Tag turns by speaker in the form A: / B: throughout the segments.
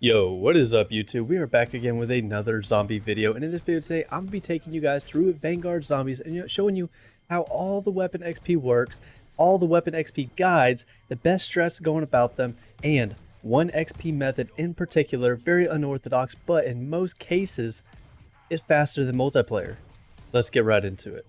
A: Yo, what is up YouTube? We are back again with another zombie video, and in this video today I'm going to be taking you guys through Vanguard zombies and showing you how all the weapon XP works, all the weapon XP guides, the best strats going about them, and one XP method in particular, very unorthodox, but in most cases is faster than multiplayer. Let's get right into it.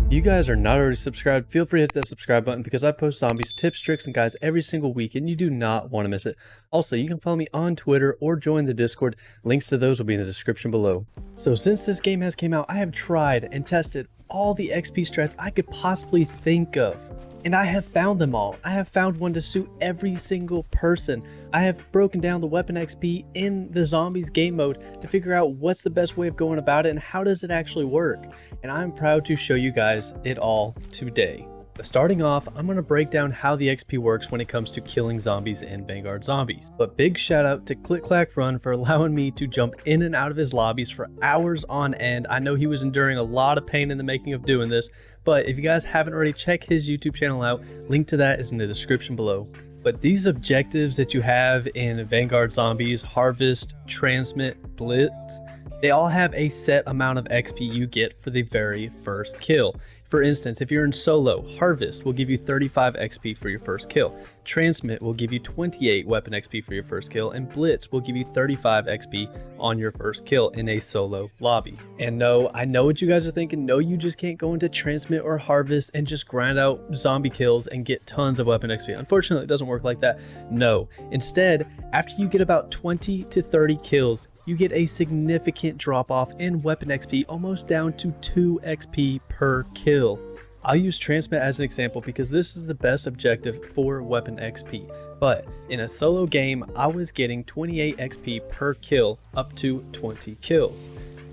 A: If you guys are not already subscribed, feel free to hit that subscribe button because I post zombies, tips, tricks, and guides every single week and you do not want to miss it. Also, you can follow me on Twitter or join the Discord. Links to those will be in the description below. So since this game has came out, I have tried and tested all the XP strats I could possibly think of. And I have found them all. I have found one to suit every single person. I have broken down the weapon XP in the zombies game mode to figure out what's the best way of going about it and how does it actually work. And I'm proud to show you guys it all today. But starting off, I'm going to break down how the XP works when it comes to killing zombies in Vanguard Zombies. But big shout out to Click Clack Run for allowing me to jump in and out of his lobbies for hours on end. I know he was enduring a lot of pain in the making of doing this, but if you guys haven't already, check his YouTube channel out. Link to that is in the description below. But these objectives that you have in Vanguard Zombies, Harvest, Transmit, Blitz, they all have a set amount of XP you get for the very first kill. For instance, if you're in solo, Harvest will give you 35 XP for your first kill, Transmit will give you 28 weapon XP for your first kill, and Blitz will give you 35 XP on your first kill in a solo lobby. And no, I know what you guys are thinking, no, you just can't go into Transmit or Harvest and just grind out zombie kills and get tons of weapon XP. Unfortunately, it doesn't work like that. No, instead, after you get about 20 to 30 kills, you get a significant drop off in weapon XP, almost down to 2 XP per kill. I'll use Transmit as an example because this is the best objective for weapon XP. But in a solo game, I was getting 28 XP per kill up to 20 kills.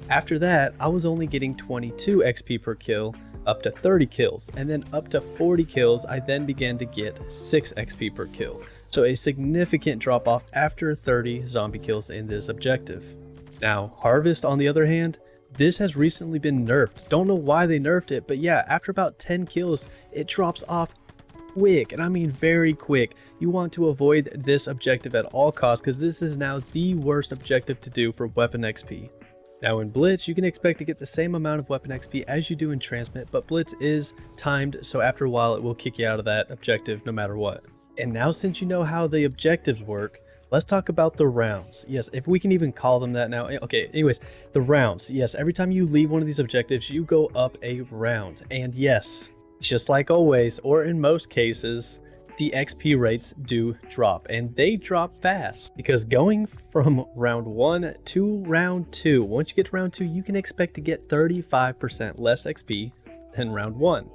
A: After that, I was only getting 22 XP per kill up to 30 kills, and then up to 40 kills, I then began to get 6 XP per kill. So a significant drop off after 30 zombie kills in this objective. Now, Harvest on the other hand, this has recently been nerfed. Don't know why they nerfed it, but yeah, after about 10 kills, it drops off quick, and I mean very quick. You want to avoid this objective at all costs because this is now the worst objective to do for weapon XP. Now in Blitz, you can expect to get the same amount of weapon XP as you do in Transmit, but Blitz is timed, so after a while it will kick you out of that objective no matter what. And now since you know how the objectives work, let's talk about the rounds. Yes, if we can even call them that now. Okay, anyways, the rounds. Yes, every time you leave one of these objectives, you go up a round. And yes, just like always, or in most cases, the XP rates do drop. And they drop fast. Because going from round 1 to round 2, once you get to round 2, you can expect to get 35% less XP than round 1.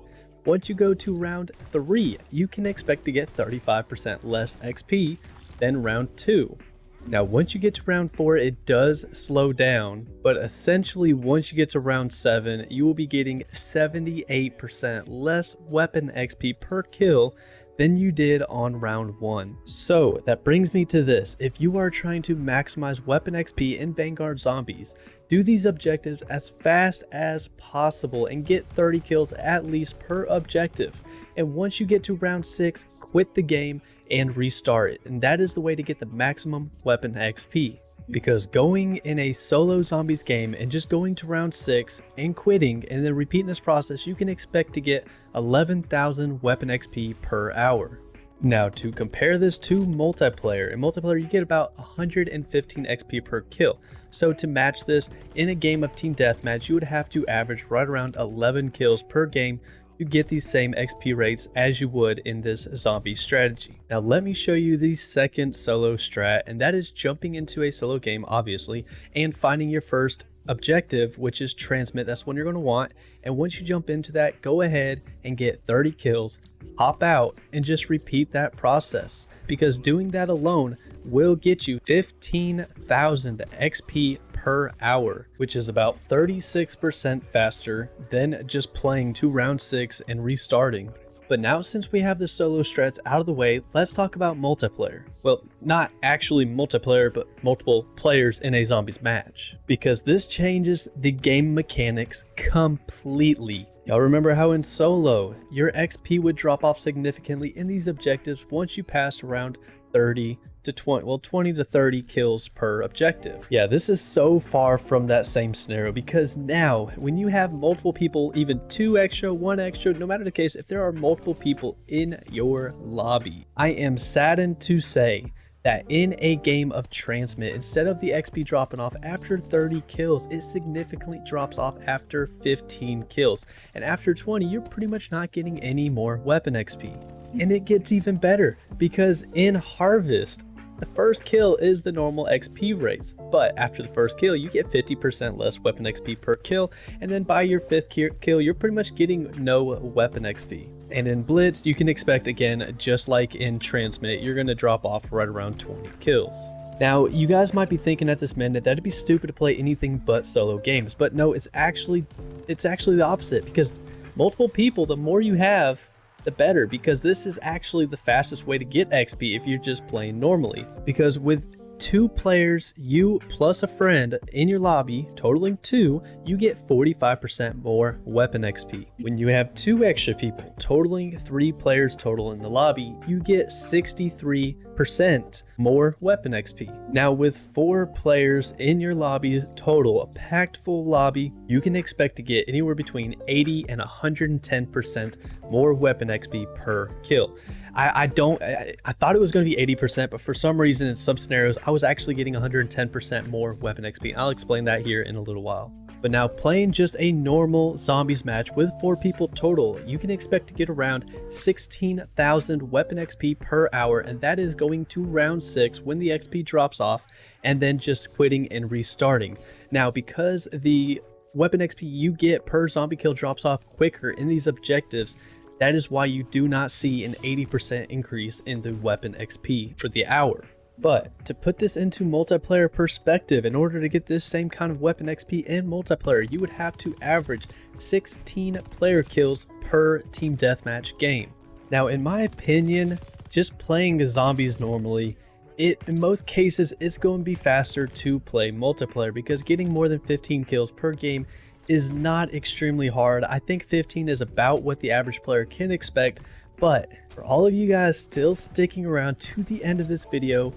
A: Once you go to round 3, you can expect to get 35% less XP than round 2. Now, once you get to round 4, it does slow down, but essentially once you get to round 7, you will be getting 78% less weapon XP per kill than you did on round 1. So that brings me to this. If you are trying to maximize weapon XP in Vanguard Zombies, do these objectives as fast as possible and get 30 kills at least per objective. And once you get to round 6, quit the game and restart it. And that is the way to get the maximum weapon XP. Because going in a solo zombies game and just going to round 6 and quitting and then repeating this process, you can expect to get 11,000 weapon XP per hour. Now to compare this to multiplayer, in multiplayer you get about 115 XP per kill. So to match this in a game of team deathmatch, you would have to average right around 11 kills per game to get these same XP rates as you would in this zombie strategy. Now let me show you the second solo strat, and that is jumping into a solo game obviously and finding your first objective, which is Transmit. That's one you're going to want, and once you jump into that, go ahead and get 30 kills, hop out, and just repeat that process, because doing that alone will get you 15,000 XP per hour, which is about 36% faster than just playing to round 6 and restarting. But now since we have the solo strats out of the way, let's talk about multiplayer. Well, not actually multiplayer, but multiple players in a zombies match. Because this changes the game mechanics completely. Y'all remember how in solo, your XP would drop off significantly in these objectives once you passed around 30 to 20 to 30 kills per objective. Yeah, this is so far from that same scenario, because now when you have multiple people, even 2 extra, 1 extra, no matter the case, if there are multiple people in your lobby, I am saddened to say that in a game of Transmit, instead of the XP dropping off after 30 kills, it significantly drops off after 15 kills. And after 20, you're pretty much not getting any more weapon XP. And it gets even better, because in Harvest, the first kill is the normal XP rates, but after the first kill, you get 50% less weapon XP per kill, and then by your 5th kill, you're pretty much getting no weapon XP. And in Blitz, you can expect, again, just like in Transmit, you're going to drop off right around 20 kills. Now, you guys might be thinking at this minute that it'd be stupid to play anything but solo games, but no, it's actually the opposite, because multiple people, the more you have, the better, because this is actually the fastest way to get XP if you're just playing normally. Because with 2 players, you plus a friend in your lobby, totaling 2, you get 45% more weapon XP. When you have 2 extra people, totaling 3 players total in the lobby, you get 63% more weapon XP. Now with 4 players in your lobby total, a packed full lobby, you can expect to get anywhere between 80 and 110% more weapon XP per kill. I thought it was going to be 80%, but for some reason in some scenarios, I was actually getting 110% more weapon XP. I'll explain that here in a little while. But now playing just a normal zombies match with 4 people total, you can expect to get around 16,000 weapon XP per hour, and that is going to round 6 when the XP drops off, and then just quitting and restarting. Now, because the weapon XP you get per zombie kill drops off quicker in these objectives, that is why you do not see an 80% increase in the weapon XP for the hour. But to put this into multiplayer perspective, in order to get this same kind of weapon XP in multiplayer, you would have to average 16 player kills per team deathmatch game. Now, in my opinion, just playing zombies normally, in most cases, it's going to be faster to play multiplayer, because getting more than 15 kills per game is not extremely hard. I think 15 is about what the average player can expect, but for all of you guys still sticking around to the end of this video,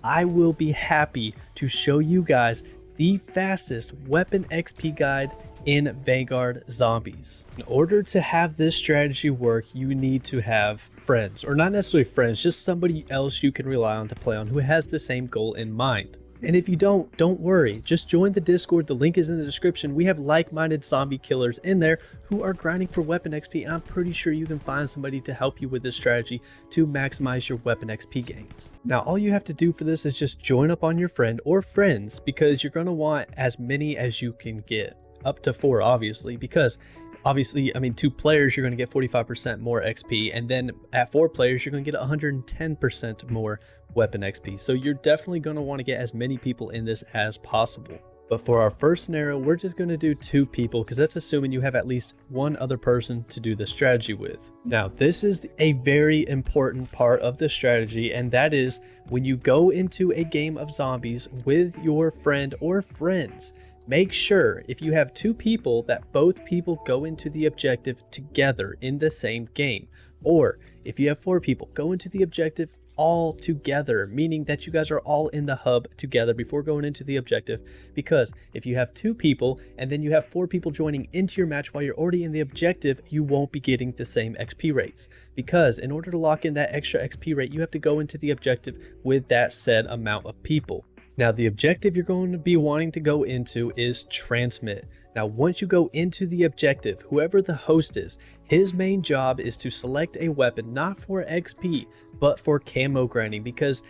A: I will be happy to show you guys the fastest weapon XP guide in Vanguard Zombies. In order to have this strategy work, you need to have friends, or not necessarily friends, just somebody else you can rely on to play on who has the same goal in mind. And if you don't worry, just join the Discord. The link is in the description. We have like-minded zombie killers in there who are grinding for weapon XP, and I'm pretty sure you can find somebody to help you with this strategy to maximize your weapon XP gains. Now, all you have to do for this is just join up on your friend or friends, because you're going to want as many as you can get, up to 4 obviously, because obviously, I mean, 2 players, you're going to get 45% more XP, and then at 4 players, you're going to get 110% more weapon XP. So you're definitely going to want to get as many people in this as possible. But for our first scenario, we're just going to do 2 people, because that's assuming you have at least 1 other person to do the strategy with. Now, this is a very important part of the strategy, and that is when you go into a game of zombies with your friend or friends, make sure if you have 2 people that both people go into the objective together in the same game. Or if you have 4 people, go into the objective all together, meaning that you guys are all in the hub together before going into the objective. Because if you have 2 people and then you have 4 people joining into your match while you're already in the objective, you won't be getting the same XP rates. Because in order to lock in that extra XP rate, you have to go into the objective with that said amount of people. Now, the objective you're going to be wanting to go into is Transmit. Now, once you go into the objective, whoever the host is, his main job is to select a weapon, not for XP, but for camo grinding, because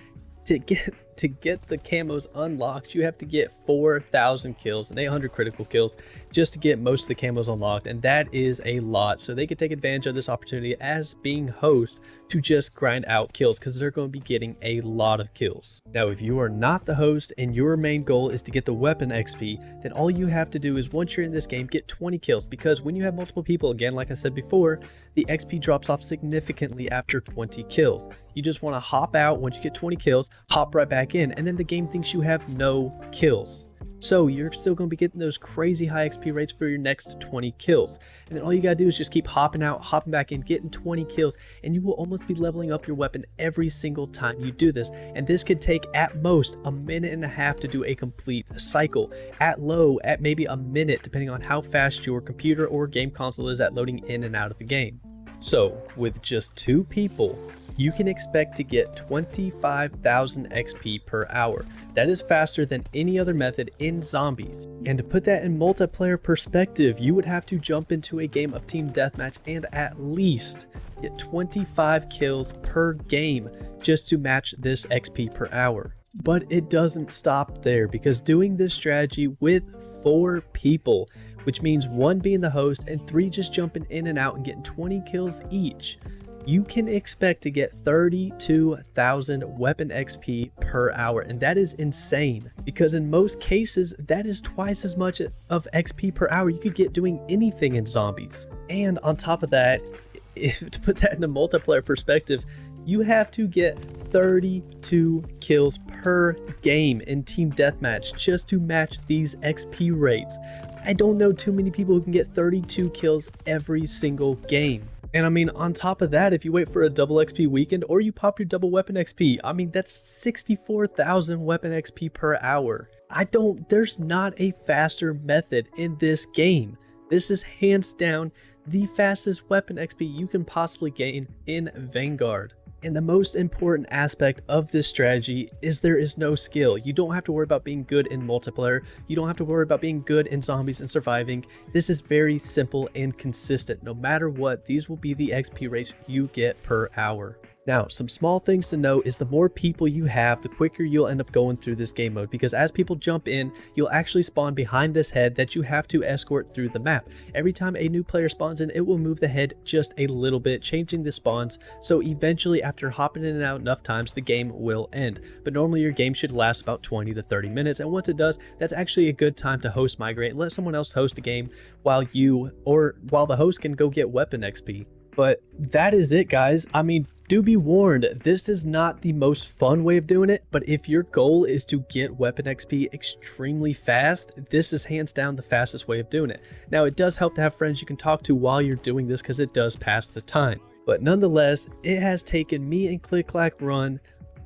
A: to get the camos unlocked, you have to get 4,000 kills and 800 critical kills just to get most of the camos unlocked, and that is a lot. So they can take advantage of this opportunity as being host to just grind out kills, because they're going to be getting a lot of kills. Now, if you are not the host and your main goal is to get the weapon XP, then all you have to do is, once you're in this game, get 20 kills, because when you have multiple people, again, like I said before, the XP drops off significantly after 20 kills. You just want to hop out once you get 20 kills, hop right back in, and then the game thinks you have no kills. So you're still going to be getting those crazy high XP rates for your next 20 kills. And then all you got to do is just keep hopping out, hopping back in, getting 20 kills, and you will almost be leveling up your weapon every single time you do this. And this could take at most a minute and a half to do a complete cycle. At low, at maybe a minute, depending on how fast your computer or game console is at loading in and out of the game. So with just 2 people, you can expect to get 25,000 XP per hour. That is faster than any other method in zombies. And to put that in multiplayer perspective, you would have to jump into a game of team deathmatch and at least get 25 kills per game just to match this XP per hour. But it doesn't stop there, because doing this strategy with 4 people, which means 1 being the host and 3 just jumping in and out and getting 20 kills each, you can expect to get 32,000 weapon XP per hour. And that is insane, because in most cases, that is twice as much of XP per hour you could get doing anything in zombies. And on top of that, to put that into multiplayer perspective, you have to get 32 kills per game in team deathmatch just to match these XP rates. I don't know too many people who can get 32 kills every single game. And I mean, on top of that, if you wait for a double XP weekend or you pop your double weapon XP, I mean, that's 64,000 weapon XP per hour. There's not a faster method in this game. This is hands down the fastest weapon XP you can possibly gain in Vanguard. And the most important aspect of this strategy is there is no skill. You don't have to worry about being good in multiplayer. You don't have to worry about being good in zombies and surviving. This is very simple and consistent. No matter what, these will be the XP rates you get per hour. Now, some small things to note is the more people you have, the quicker you'll end up going through this game mode, because as people jump in, you'll actually spawn behind this head that you have to escort through the map. Every time a new player spawns in, it will move the head just a little bit, changing the spawns, so eventually after hopping in and out enough times, the game will end. But normally your game should last about 20 to 30 minutes, and once it does, that's actually a good time to host migrate and let someone else host the game while the host can go get weapon XP. But that is it, guys. I mean, do be warned, this is not the most fun way of doing it, but if your goal is to get weapon XP extremely fast, this is hands down the fastest way of doing it. Now, it does help to have friends you can talk to while you're doing this, because it does pass the time. But nonetheless, it has taken me and Click Clack Run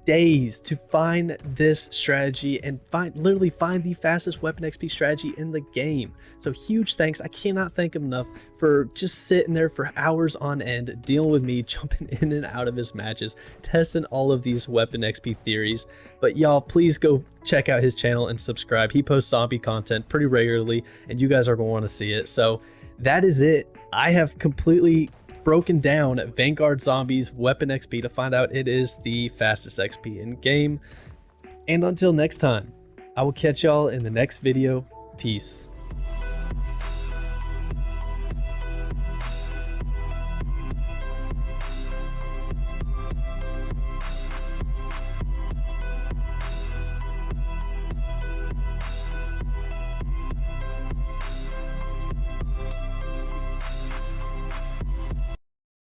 A: days to find this strategy and literally find the fastest weapon XP strategy in the game. So huge thanks. I cannot thank him enough for just sitting there for hours on end, dealing with me, jumping in and out of his matches, testing all of these weapon XP theories. But y'all, please go check out his channel and subscribe. He posts zombie content pretty regularly, and you guys are going to want to see it. So that is it. I have completely broken down Vanguard Zombies weapon XP to find out it is the fastest XP in game. And until next time, I will catch y'all in the next video. Peace.